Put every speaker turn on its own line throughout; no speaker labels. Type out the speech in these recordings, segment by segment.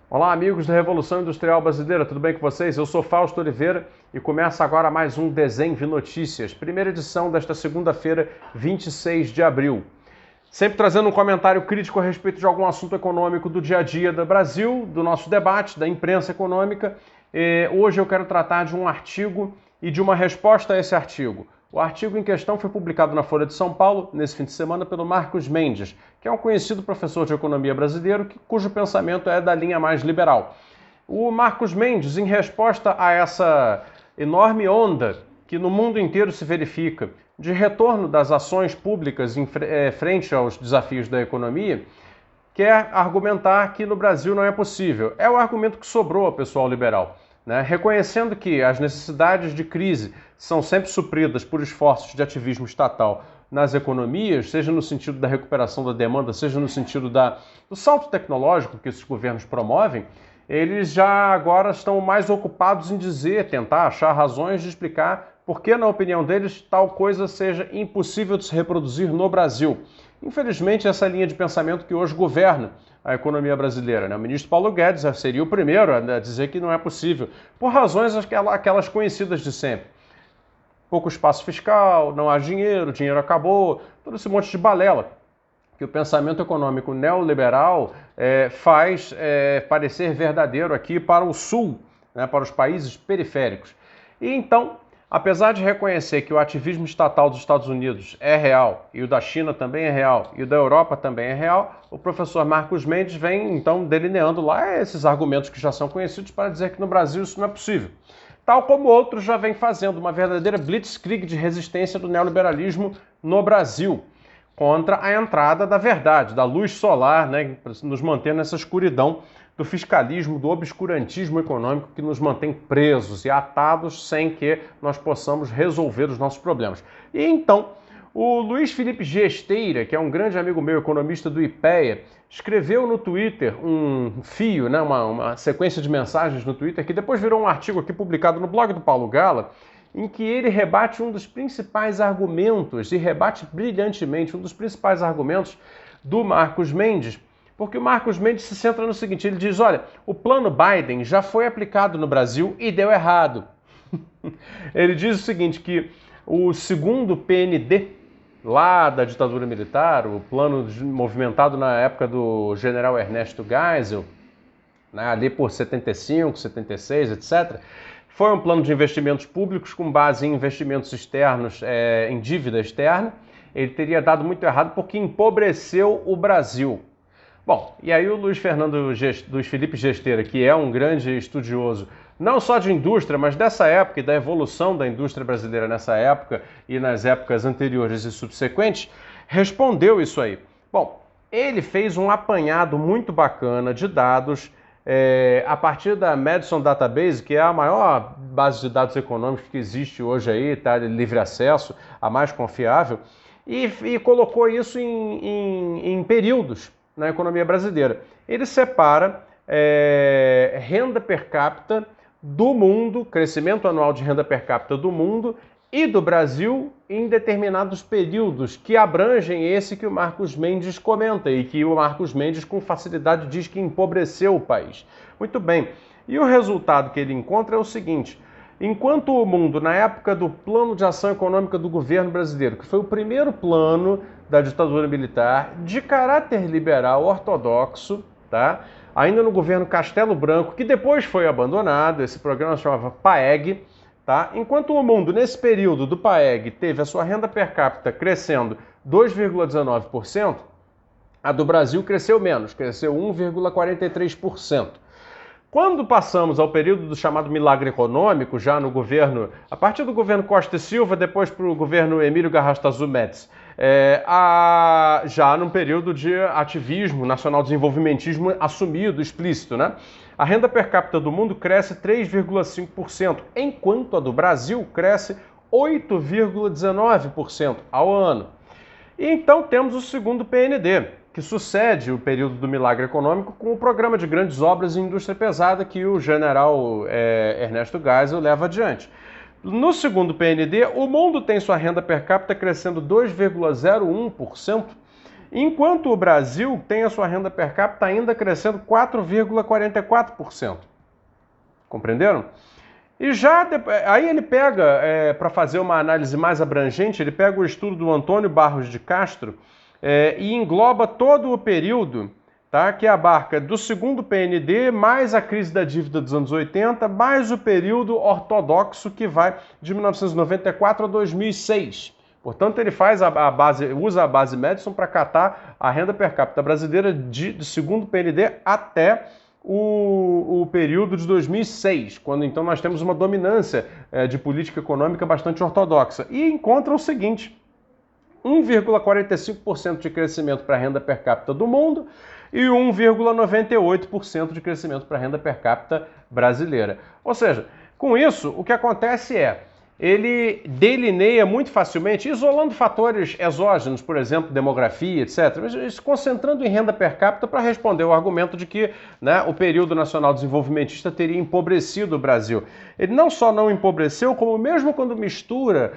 Olá, amigos da Revolução Industrial Brasileira, tudo bem com vocês? Eu sou Fausto Oliveira e começa agora mais um Desenve Notícias, primeira edição desta segunda-feira, 26 de abril. Sempre trazendo um comentário crítico a respeito de algum assunto econômico do dia a dia do Brasil, do nosso debate, da imprensa econômica. Hoje eu quero tratar de um artigo e de uma resposta a esse artigo. O artigo em questão foi publicado na Folha de São Paulo, nesse fim de semana, pelo Marcos Mendes, que é um conhecido professor de economia brasileiro, cujo pensamento é da linha mais liberal. O Marcos Mendes, em resposta a essa enorme onda que no mundo inteiro se verifica de retorno das ações públicas frente aos desafios da economia, quer argumentar que no Brasil não é possível. É o argumento que sobrou ao pessoal liberal, né? Reconhecendo que as necessidades de crise são sempre supridas por esforços de ativismo estatal nas economias, seja no sentido da recuperação da demanda, seja no sentido do salto tecnológico que esses governos promovem, eles já agora estão mais ocupados em tentar achar razões de explicar por que, na opinião deles, tal coisa seja impossível de se reproduzir no Brasil. Infelizmente, essa linha de pensamento que hoje governa a economia brasileira, né? O ministro Paulo Guedes seria o primeiro a dizer que não é possível, por razões aquelas conhecidas de sempre. Pouco espaço fiscal, não há dinheiro, o dinheiro acabou, todo esse monte de balela que o pensamento econômico neoliberal faz parecer verdadeiro aqui para o Sul, né, para os países periféricos. E então, apesar de reconhecer que o ativismo estatal dos Estados Unidos é real, e o da China também é real, e o da Europa também é real, o professor Marcos Mendes vem então delineando lá esses argumentos que já são conhecidos para dizer que no Brasil isso não é possível. Tal como outros já vêm fazendo uma verdadeira blitzkrieg de resistência do neoliberalismo no Brasil, contra a entrada da verdade, da luz solar, né, nos mantendo nessa escuridão do fiscalismo, do obscurantismo econômico que nos mantém presos e atados sem que nós possamos resolver os nossos problemas. E então, o Luiz Felipe Gesteira, que é um grande amigo meu, economista do IPEA, escreveu no Twitter um fio, né, uma sequência de mensagens no Twitter, que depois virou um artigo aqui publicado no blog do Paulo Gala, em que ele rebate um dos principais argumentos, e rebate brilhantemente um dos principais argumentos do Marcos Mendes, porque o Marcos Mendes se centra no seguinte, ele diz, olha, o plano Biden já foi aplicado no Brasil e deu errado. Ele diz o seguinte, que o segundo PND, lá da ditadura militar, o plano movimentado na época do general Ernesto Geisel, né, ali por 75, 76, etc., foi um plano de investimentos públicos com base em investimentos externos, em dívida externa. Ele teria dado muito errado porque empobreceu o Brasil. Bom, e aí o Luiz Felipe Gesteira, que é um grande estudioso, não só de indústria, mas dessa época e da evolução da indústria brasileira nessa época e nas épocas anteriores e subsequentes, respondeu isso aí. Bom, ele fez um apanhado muito bacana de dados a partir da Madison Database, que é a maior base de dados econômicos que existe hoje aí, tá, de livre acesso, a mais confiável, e colocou isso em períodos na economia brasileira. Ele separa renda per capita do mundo, crescimento anual de renda per capita do mundo e do Brasil em determinados períodos que abrangem esse que o Marcos Mendes comenta e que o Marcos Mendes com facilidade diz que empobreceu o país. Muito bem, e o resultado que ele encontra é o seguinte, enquanto o mundo, na época do Plano de Ação Econômica do governo brasileiro, que foi o primeiro plano da ditadura militar, de caráter liberal ortodoxo, tá? Ainda no governo Castelo Branco, que depois foi abandonado, esse programa se chamava PAEG, tá? Enquanto o mundo, nesse período do PAEG, teve a sua renda per capita crescendo 2,19%, a do Brasil cresceu menos, cresceu 1,43%. Quando passamos ao período do chamado milagre econômico, já no governo, a partir do governo Costa e Silva, depois para o governo Emílio Garrastazu Médici, já num período de ativismo, nacional desenvolvimentismo assumido, explícito, né? A renda per capita do mundo cresce 3,5%, enquanto a do Brasil cresce 8,19% ao ano. E então temos o segundo PND, que sucede o período do milagre econômico com o programa de grandes obras em indústria pesada que o general Ernesto Geisel leva adiante. No segundo PND, o mundo tem sua renda per capita crescendo 2,01%, enquanto o Brasil tem a sua renda per capita ainda crescendo 4,44%. Compreenderam? E já aí ele pega, para fazer uma análise mais abrangente, ele pega o estudo do Antônio Barros de Castro e engloba todo o período, tá, que abarca do segundo PND, mais a crise da dívida dos anos 80, mais o período ortodoxo que vai de 1994 a 2006. Portanto, ele faz usa a base Madison para catar a renda per capita brasileira de segundo PND até o período de 2006, quando então nós temos uma dominância de política econômica bastante ortodoxa. E encontra o seguinte: 1,45% de crescimento para a renda per capita do mundo e 1,98% de crescimento para a renda per capita brasileira. Ou seja, com isso, o que acontece é, ele delineia muito facilmente, isolando fatores exógenos, por exemplo, demografia, etc., mas se concentrando em renda per capita para responder o argumento de que, né, o período nacional desenvolvimentista teria empobrecido o Brasil. Ele não só não empobreceu, como mesmo quando mistura,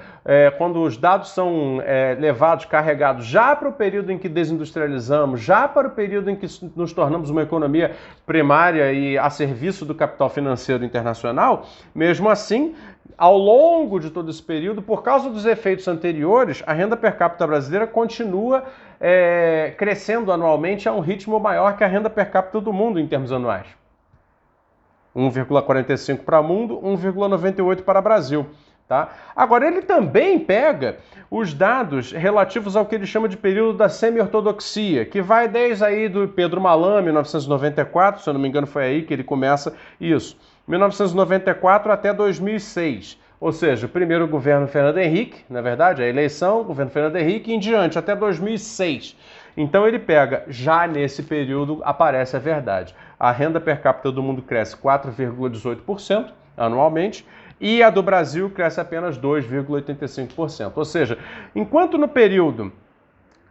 quando os dados são levados, carregados já para o período em que desindustrializamos, já para o período em que nos tornamos uma economia primária e a serviço do capital financeiro internacional, mesmo assim, ao longo de todo esse período, por causa dos efeitos anteriores, a renda per capita brasileira continua crescendo anualmente a um ritmo maior que a renda per capita do mundo em termos anuais. 1,45 para o mundo, 1,98 para o Brasil. Tá? Agora, ele também pega os dados relativos ao que ele chama de período da semi-ortodoxia, que vai desde aí do Pedro Malan, 1994, se eu não me engano foi aí que ele começa isso, 1994 até 2006, ou seja, o primeiro governo Fernando Henrique, na verdade, a eleição, governo Fernando Henrique, e em diante, até 2006. Então ele pega, já nesse período aparece a verdade. A renda per capita do mundo cresce 4,18% anualmente, e a do Brasil cresce apenas 2,85%. Ou seja, enquanto no período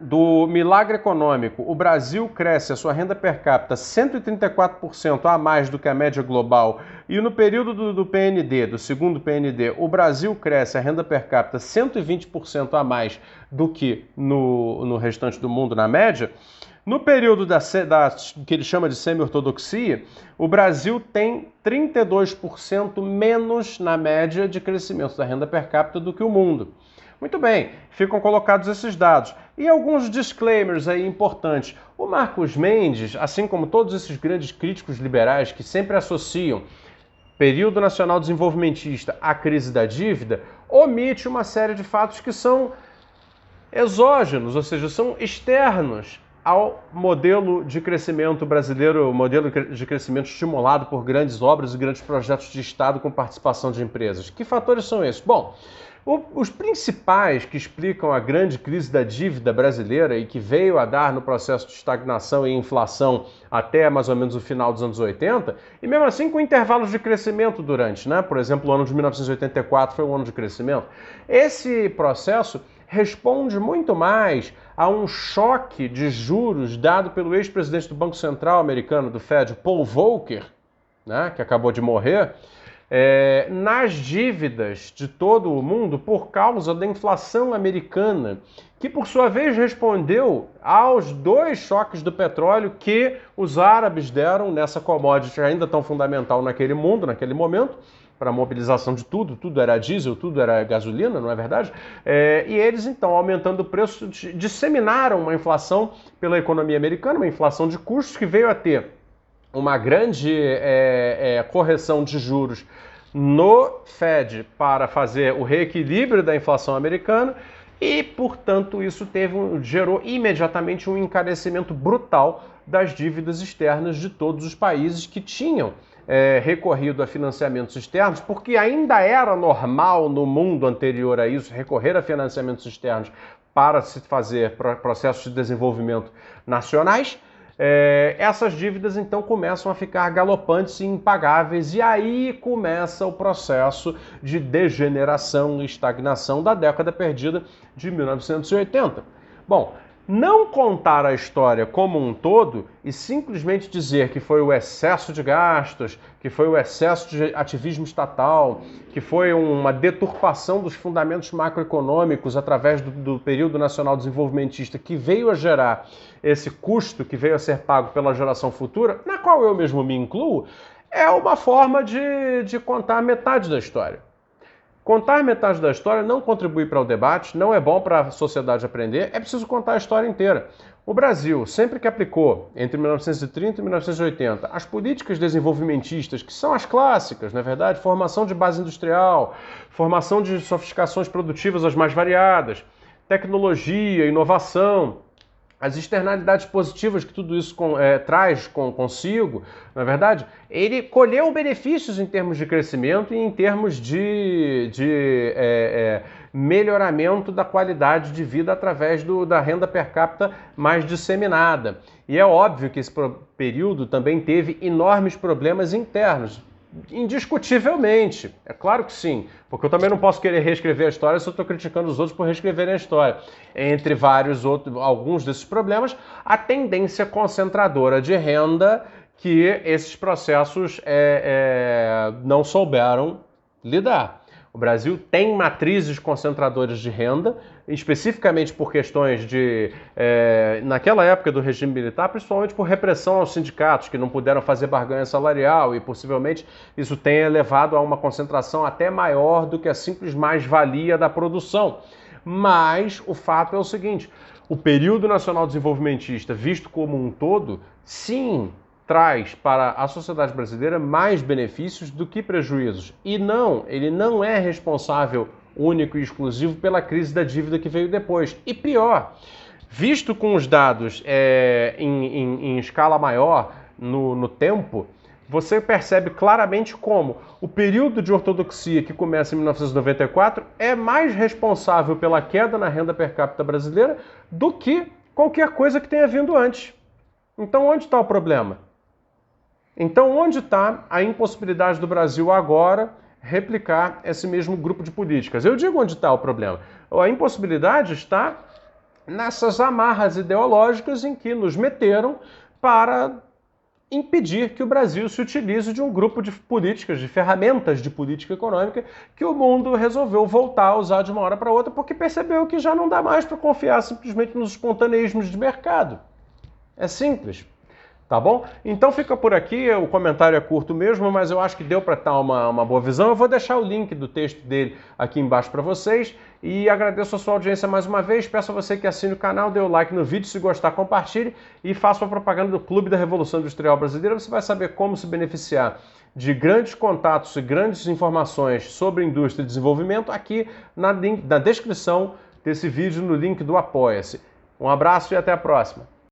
do milagre econômico o Brasil cresce a sua renda per capita 134% a mais do que a média global, e no período do PND, do segundo PND, o Brasil cresce a renda per capita 120% a mais do que no restante do mundo, na média, no período que ele chama de semi-ortodoxia, o Brasil tem 32% menos na média de crescimento da renda per capita do que o mundo. Muito bem, ficam colocados esses dados. E alguns disclaimers aí importantes. O Marcos Mendes, assim como todos esses grandes críticos liberais que sempre associam período nacional desenvolvimentista à crise da dívida, omite uma série de fatos que são exógenos, ou seja, são externos ao modelo de crescimento brasileiro, o modelo de crescimento estimulado por grandes obras e grandes projetos de Estado com participação de empresas. Que fatores são esses? Bom, os principais que explicam a grande crise da dívida brasileira e que veio a dar no processo de estagnação e inflação até mais ou menos o final dos anos 80, e mesmo assim com intervalos de crescimento durante, né? Por exemplo, o ano de 1984 foi um ano de crescimento. Esse processo responde muito mais a um choque de juros dado pelo ex-presidente do Banco Central americano, do Fed, Paul Volcker, né, que acabou de morrer, nas dívidas de todo o mundo por causa da inflação americana, que por sua vez respondeu aos dois choques do petróleo que os árabes deram nessa commodity ainda tão fundamental naquele mundo, naquele momento, para a mobilização de tudo era diesel, tudo era gasolina, não é verdade? E eles, então, aumentando o preço, disseminaram uma inflação pela economia americana, uma inflação de custos que veio a ter uma grande correção de juros no Fed para fazer o reequilíbrio da inflação americana e, portanto, isso gerou imediatamente um encarecimento brutal das dívidas externas de todos os países que tinham recorrido a financiamentos externos, porque ainda era normal no mundo anterior a isso recorrer a financiamentos externos para se fazer processos de desenvolvimento nacionais. Essas dívidas então começam a ficar galopantes e impagáveis, e aí começa o processo de degeneração e estagnação da década perdida de 1980. Bom, Não contar a história como um todo e simplesmente dizer que foi o excesso de gastos, que foi o excesso de ativismo estatal, que foi uma deturpação dos fundamentos macroeconômicos através do período nacional desenvolvimentista que veio a gerar esse custo que veio a ser pago pela geração futura, na qual eu mesmo me incluo, é uma forma de contar metade da história. Contar metade da história não contribui para o debate, não é bom para a sociedade aprender, é preciso contar a história inteira. O Brasil, sempre que aplicou, entre 1930 e 1980, as políticas desenvolvimentistas, que são as clássicas, na verdade, formação de base industrial, formação de sofisticações produtivas as mais variadas, tecnologia, inovação, as externalidades positivas que tudo isso traz consigo, na verdade, ele colheu benefícios em termos de crescimento e em termos de melhoramento da qualidade de vida através da renda per capita mais disseminada. E é óbvio que esse período também teve enormes problemas internos. Indiscutivelmente, é claro que sim, porque eu também não posso querer reescrever a história se eu estou criticando os outros por reescreverem a história. Entre alguns desses problemas, a tendência concentradora de renda que esses processos não souberam lidar. O Brasil tem matrizes concentradoras de renda, especificamente por questões naquela época do regime militar, principalmente por repressão aos sindicatos, que não puderam fazer barganha salarial e possivelmente isso tenha levado a uma concentração até maior do que a simples mais-valia da produção. Mas o fato é o seguinte, o período nacional desenvolvimentista, visto como um todo, sim, traz para a sociedade brasileira mais benefícios do que prejuízos. E não, ele não é responsável único e exclusivo pela crise da dívida que veio depois. E pior, visto com os dados em escala maior no tempo, você percebe claramente como o período de ortodoxia que começa em 1994 é mais responsável pela queda na renda per capita brasileira do que qualquer coisa que tenha vindo antes. Então onde está o problema? Então, onde está a impossibilidade do Brasil agora replicar esse mesmo grupo de políticas? Eu digo onde está o problema. A impossibilidade está nessas amarras ideológicas em que nos meteram para impedir que o Brasil se utilize de um grupo de políticas, de ferramentas de política econômica que o mundo resolveu voltar a usar de uma hora para outra porque percebeu que já não dá mais para confiar simplesmente nos espontaneísmos de mercado. É simples. Tá bom? Então fica por aqui, o comentário é curto mesmo, mas eu acho que deu para dar uma boa visão. Eu vou deixar o link do texto dele aqui embaixo para vocês e agradeço a sua audiência mais uma vez. Peço a você que assine o canal, dê o like no vídeo, se gostar, compartilhe e faça uma propaganda do Clube da Revolução Industrial Brasileira. Você vai saber como se beneficiar de grandes contatos e grandes informações sobre indústria e desenvolvimento aqui na descrição desse vídeo, no link do Apoia-se. Um abraço e até a próxima.